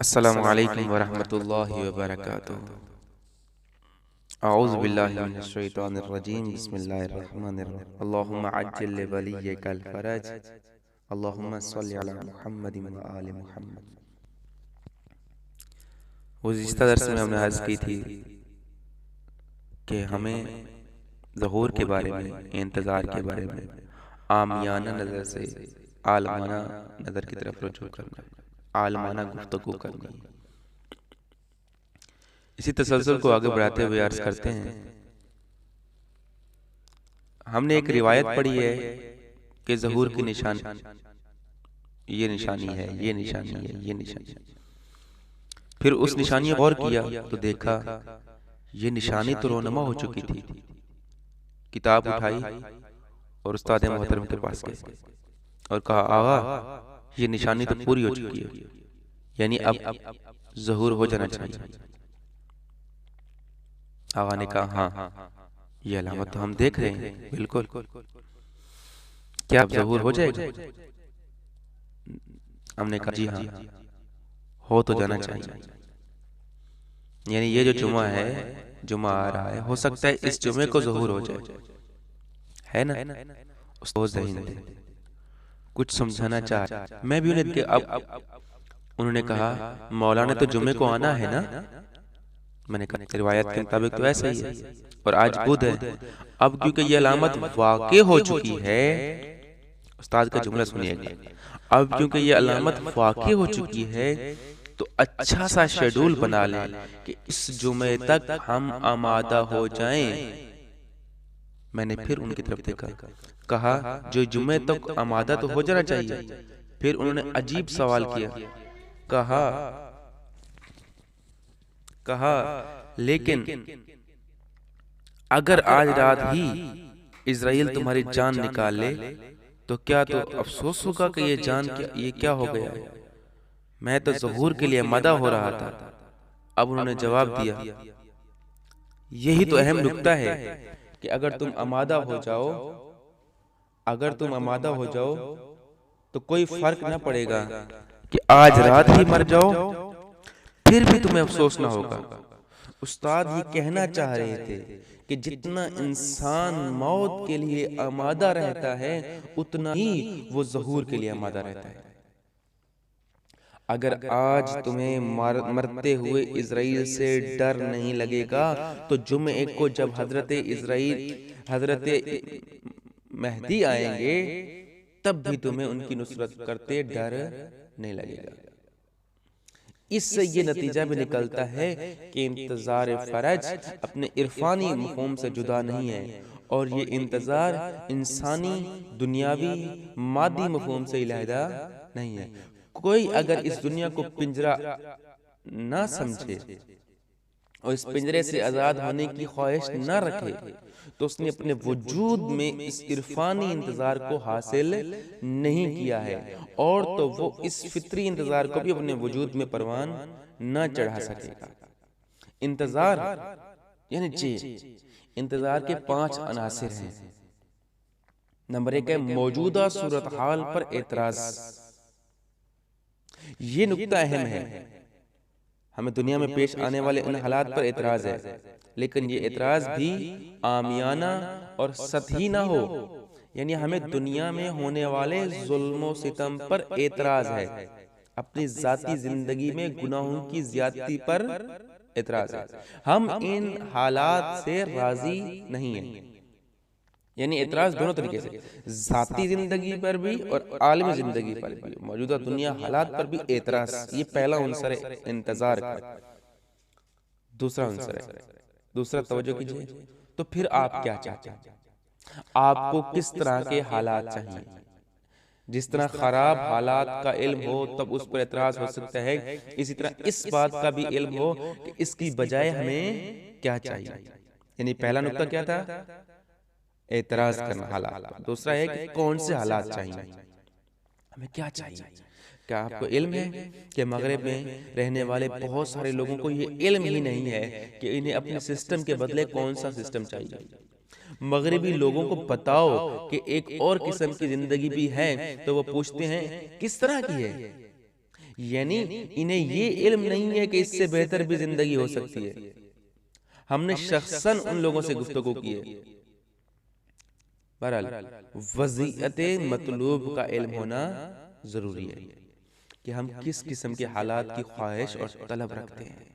अस्सलामु अलैकुम वरहमतुल्लाहि वबरकातुहू। औज़ु बिल्लाहि मिनश शैतानिर रजीम। बिस्मिल्लाहिर रहमानिर रहीम। अल्लाहुम्मा अज्जिल li वलिय्यिकल फरज। अल्लाहुम्मा सल्लि अला मुहम्मदिन व आलि मुहम्मद। गुज़िश्ता दर्स में हमने अर्ज़ की थी कि हमें ज़हूर के बारे में, इंतज़ार के बारे में आमियाना नज़र से आलमाना नज़र की तरफ रुजू करना, आलमाना गुफ्तगू करनी। इसी तसलसल को आगे बढ़ाते हुए अर्ज करते हैं, हमने एक रिवायत पढ़ी है कि ज़हूर की निशानी ये निशानी है, ये निशानी है, ये निशानी है। फिर उस निशानी पर गौर किया तो देखा ये निशानी तो रोनमा हो चुकी थी। किताब उठाई और उस्ताद मोहतरम के पास गए और कहा, आगा ये निशानी तो पूरी हो चुकी है, यानी अब ज़हूर हो जाना चाहिए। आगा ने कहा, हाँ ये अलामत तो हम देख रहे हैं, बिल्कुल। क्या अब ज़हूर हो जाएगा? हमने कहा, जी हाँ, हो तो जाना चाहिए। यानी ये जो जुमा है, जुमा आ रहा है, हो सकता है इस जुमे को ज़हूर हो जाए, है ना? उस्ताद ज़हीन थे, कुछ समझाना चाह, मैं भी उन्हें अब उन्होंने कहा, मौलाना तो जुमे को आना है ना? मैंने कहा रिवायत के मुताबिक तो ऐसा ही है, और आज बुध है। अब क्योंकि ये अलामत वाक़ई हो चुकी है, उस्ताद का जुमला सुनिएगा, अब क्योंकि ये अलामत वाक़ई हो चुकी है तो अच्छा सा शेड्यूल बना लें कि इस जुमे तक हम आमादा हो जाएं। मैंने फिर उनकी तरफ देखा, कहा जो जुमे तक आमादा तो हो जाना चाहिए। फिर उन्होंने अजीब सवाल किया, कहा लेकिन अगर आज रात ही इज़राइल तुम्हारी जान निकाल ले तो क्या तो अफसोस होगा कि ये क्या हो गया है? मैं तो ज़हूर के लिए आमादा हो रहा था। अब उन्होंने जवाब दिया, यही तो अहम नुक्ता है कि अगर तुम आमादा हो जाओ तो कोई फर्क ना पड़ेगा कि आज रात ही मर जाओ, फिर भी तुम्हें अफसोस ना होगा। उस्ताद ये कहना चाह रहे थे कि जितना इंसान मौत के लिए आमादा रहता है उतना ही वो ज़हूर के लिए आमादा रहता है। अगर आज तुम्हें मरते हुए इज़राइल से डर नहीं लगेगा तो जुमे को जब हजरत मेहदी आएंगे तब भी तुम्हें उनकी नुसरत करते डर नहीं लगेगा। इससे ये नतीजा भी निकलता है कि इंतजार फरज अपने इरफानी मफ़हूम से जुदा नहीं है, और ये इंतजार इंसानी दुनियावी मादी मफ़हूम से इलाहिदा नहीं है। कोई अगर इस दुनिया को पिंजरा ना समझे और इस पिंजरे से आज़ाद होने की ख्वाहिश ना रखे तो उसने अपने वजूद में इस इरफानी इंतजार को हासिल नहीं किया है, और तो वो इस फितरी इंतजार को भी अपने वजूद में परवान ना चढ़ा सकेगा। इंतजार यानी जी, इंतजार के 5 अनासिर हैं। नंबर 1 है मौजूदा सूरत हाल पर एतराज। ये नुक्ता अहम है, हमें दुनिया में पेश आने वाले इन हालात पर एतराज है, लेकिन ये एतराज भी आमियाना और सतही ना हो। यानी हमें दुनिया में होने वाले जुल्म सितम पर एतराज है, अपनी जाती जिंदगी में गुनाहों की ज्यादती पर एतराज है। हम इन हालात से राजी नहीं हैं। यानी एतराज दोनों तरीके से, जाती जिंदगी पर भी और आलमी जिंदगी पर भी, मौजूदा दुनिया हालात पर भी एतराज। ये पहला अंसर है इंतजार का। दूसरा अंसर है, दूसरा तवज्जो कीजिए, तो फिर आप क्या चाहते हैं? आपको किस तरह के हालात चाहिए? जिस तरह खराब हालात का इल्म हो तब उस पर एतराज हो सकता है, इसी तरह इस बात का भी इल्म हो कि इसकी बजाय हमें क्या चाहिए। यानी पहला नुक्ता क्या था? एतराज करना हालात। दूसरा है कि कौन से हालात चाहिए, हमें क्या चाहिए। क्या आपको इल्म है कि मगरिब में रहने वाले बहुत सारे लोगों को ये इल्म ही नहीं है कि इन्हें अपने सिस्टम के बदले कौन सा सिस्टम चाहिए। मगरिबी लोगों को बताओ कि एक और किस्म की जिंदगी भी है तो वो पूछते हैं किस तरह की है। यानी इन्हें ये इल्म नहीं है कि इससे बेहतर भी जिंदगी हो सकती है। हमने शख्सन उन लोगों से गुफ्तगू की है। बहरहाल वज़ीयत मतलूब का इल्म होना जरूरी है कि हम किस किस्म के हालात की ख्वाहिश और तलब रखते हैं।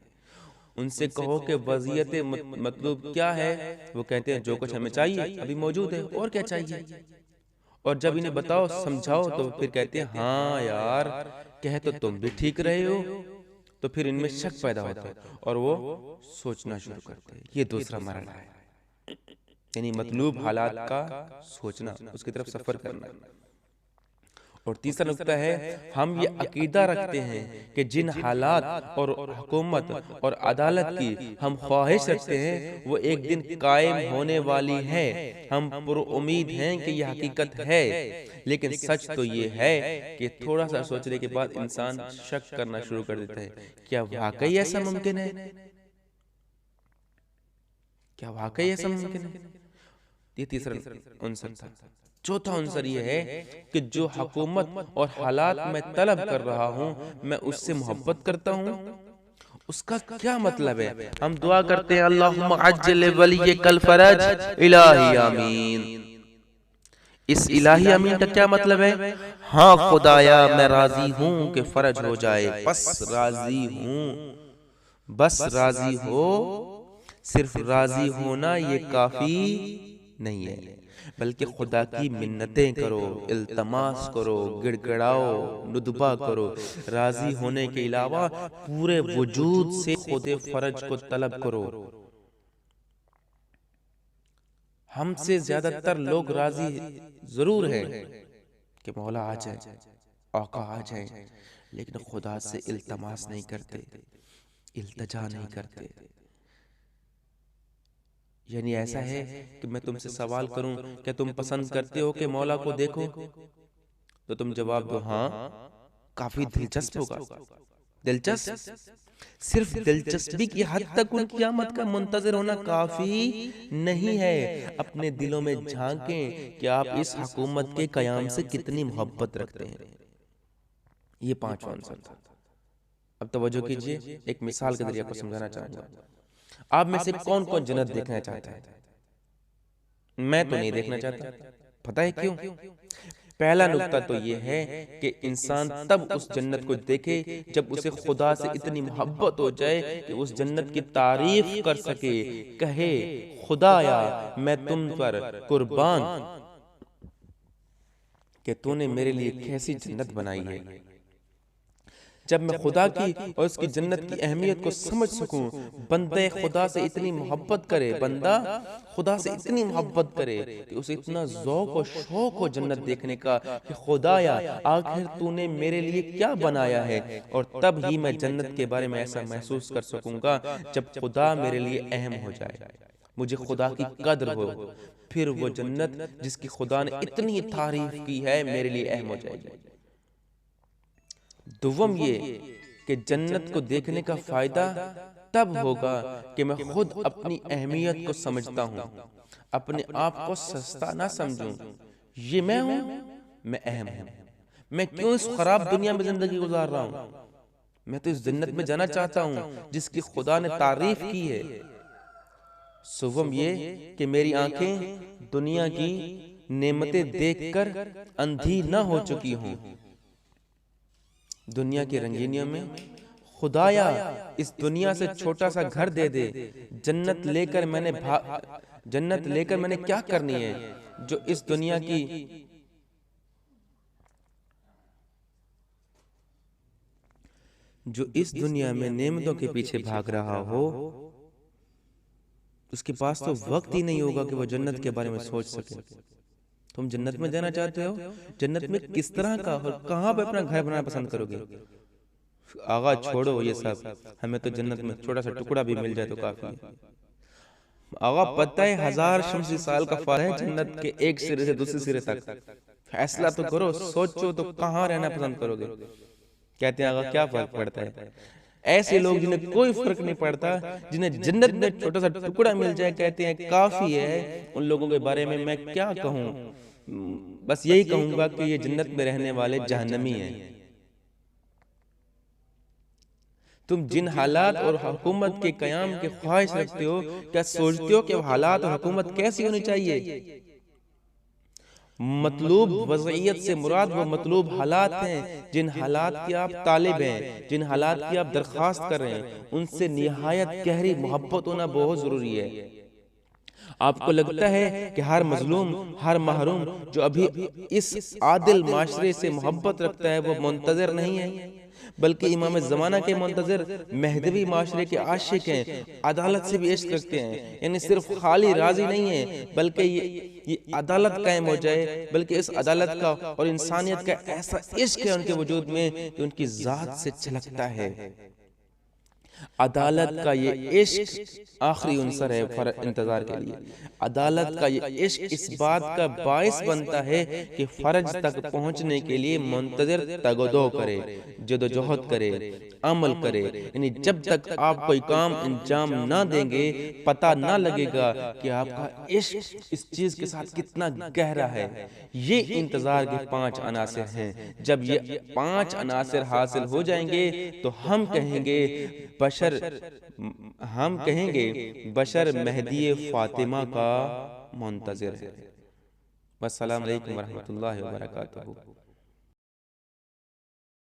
उनसे कहो कि वज़ीयत मतलूब क्या है, वो कहते हैं जो कुछ हमें चाहिए अभी मौजूद है, और क्या चाहिए। और जब इन्हें बताओ समझाओ तो फिर कहते हैं हाँ यार, कह तो तुम भी ठीक रहे हो। तो फिर इनमें शक पैदा होता है और वो सोचना शुरू करते हैं। ये दूसरा मरहला है, यानी मतलूब हालात का सोचना, उसकी तरफ सफर करना। और तीसरा नुक्ता है, हम ये अकीदा रखते हैं कि जिन हालात और हुकूमत और अदालत की हम ख्वाहिश रखते हैं वो एक दिन कायम होने वाली है। हम पुरुउम्मीद हैं कि यह हकीकत है, लेकिन सच तो ये है कि थोड़ा सा सोचने के बाद इंसान शक करना शुरू कर देता है, क्या वाकई ऐसा मुमकिन है? क्या वाकई ऐसा मुमकिन है? ये तीसरा आंसर था। चौथा आंसर ये है कि जो हुकूमत और हालात में तलब कर रहा हूँ मैं उससे मोहब्बत करता हूँ। उसका क्या मतलब है? हम दुआ करते हैं अल्लाहुम्मा अज्जिल वलियकल फरज इलाही आमीन। इस इलाही आमीन का क्या मतलब है? हाँ खुदाया मैं राजी हूँ कि फर्ज हो जाए, बस राजी हूँ, बस राजी हो। सिर्फ राजी होना ये काफी नहीं है, बल्कि खुदा की मिन्नतें करो, इल्तमास करो, गिड़गिड़ाओ, नुदबा करो। राजी होने के अलावा पूरे वजूद से खुदे फर्ज को तलब करो। हमसे ज्यादातर लोग राजी जरूर हैं कि मौला आ जाए, औका आ जाए, लेकिन खुदा से इल्तमास नहीं करते, इल्तजा नहीं करते। यानी ऐसा है कि मैं तुमसे सवाल करूं, क्या तुम पसंद करते हो कि मौला को देखो? तो तुम जवाब दो हाँ, काफी दिलचस्प होगा। दिलचस्प? सिर्फ दिलचस्पी की हद तक उन क़यामत का मुंतज़िर होना काफी नहीं है। अपने दिलों में झांकें कि आप इस हुकूमत के कयाम से कितनी मोहब्बत रखते हैं। ये पांचवा आंसर था। अब तवज्जो कीजिए, एक मिसाल के जरिए आपको समझाना चाहूंगा। आप में से कौन कौन जन्नत देखना चाहता है? मैं तो नहीं देखना चाहता। पता है क्यों? पहला नुक्ता तो ये है कि इंसान तब उस जन्नत को देखे जब उसे खुदा से इतनी मोहब्बत हो जाए कि उस जन्नत की तारीफ कर सके, कहे खुदाया मैं तुम पर कुर्बान कि तूने मेरे लिए कैसी जन्नत बनाई है। जब मैं खुदा की और उसकी जन्नत की अहमियत को समझ सकूं, बंदे खुदा से इतनी मोहब्बत करे, बंदा खुदा से इतनी मोहब्बत करे कि उसे इतना ज़ौक़ और शौक़ हो जन्नत देखने का कि खुदाया आखिर तूने मेरे लिए क्या बनाया है। और तब ही मैं जन्नत के बारे में ऐसा महसूस कर सकूंगा जब खुदा मेरे लिए अहम हो जाए, मुझे खुदा की कद्र हो, फिर वो जन्नत जिसकी खुदा ने इतनी तारीफ की है मेरे लिए अहम हो जाएगी। दुवम ये कि जन्नत को देखने का फायदा तब होगा कि मैं खुद अपनी अहमियत को समझता हूँ, अपने आप को सस्ता ना समझूं। ये मैं हूँ, मैं अहम हूँ। मैं क्यों इस खराब दुनिया में जिंदगी गुजार रहा हूँ? मैं तो इस जन्नत में जाना चाहता हूँ जिसकी खुदा ने तारीफ की है। सुवम ये कि मेरी आंखें दुनिया की नेमतें देखकर अंधी न हो चुकी हूँ। दुनिया की रंगीनियों में खुदाया इस दुनिया से छोटा सा घर दे दे। जन्नत लेकर मैंने क्या करनी है? जो इस दुनिया की में नेमतों के पीछे भाग रहा हो, उसके पास तो वक्त ही नहीं होगा कि वो जन्नत के बारे में सोच सके। तुम जन्नत में जाना चाहते हो? जन्नत में किस तरह का और कहां पे अपना घर बनाना पसंद करोगे? आगा छोड़ो ये सब, हमें तो जन्नत में छोटा सा टुकड़ा भी मिल जाए तो काफी है। आगा पता है 1000 शमसी साल का फर्क है जन्नत के एक सिरे से दूसरे सिरे तक। फैसला तो करो, सोचो तो कहां रहना पसंद करोगे? कहते हैं आगा क्या फर्क पड़ता है? ऐसे लोग जिन्हें कोई फर्क नहीं पड़ता, जिन्हें जन्नत में छोटा सा टुकड़ा मिल जाए, कहते हैं काफी है। उन लोगों के बारे में मैं क्या कहूं? बस यही कहूंगा कि ये जन्नत में रहने वाले जहन्नमी हैं। तुम जिन हालात और हुकूमत के क़याम की ख्वाहिश रखते हो, क्या सोचते हो कि वो हालात और हुकूमत कैसी होनी चाहिए? मतलूब वज़इयत से मुराद वो मतलूब हालात हैं जिन हालात की आप तालिब हैं, जिन हालात की आप दरख्वास्त कर रहे हैं, उनसे निहायत गहरी मोहब्बत होना बहुत ज़रूरी है। आपको लगता है कि हर मजलूम, हर महरूम जो अभी इस आदिल माशरे से मोहब्बत रखता है वो मुंतज़िर नहीं है, बल्कि इमाम ज़माना के मुंतज़िर महदवी माशरे के आशिक हैं, अदालत से भी इश्क रखते हैं। यानी सिर्फ खाली राजी नहीं है, बल्कि ये अदालत कायम हो जाए, बल्कि इस अदालत का और इंसानियत का ऐसा इश्क है उनके वजूद में कि उनकी ज़ात से छलकता है। अदालत का ये इश्क आखिरी उनसर है इंतजार के लिए। अदालत का ये इश्क इस बात का बाइस बनता है कि फर्ज तक पहुंचने के लिए मुंतज़िर तगदो करे, जदोजहद करे, अमल करे। यानी जब तक आप कोई काम अंजाम ना देंगे, पता ना लगेगा कि आपका इश्क इस चीज के साथ कितना गहरा है। ये इंतजार के 5 अनासिर हैं। जब ये 5 अनासिर हासिल हो जाएंगे तो हम कहेंगे बशर महदी फातिमा का मुंतज़िर है। वस्सलाम अलैकुम वरहमतुल्लाहि वबरकातुहू।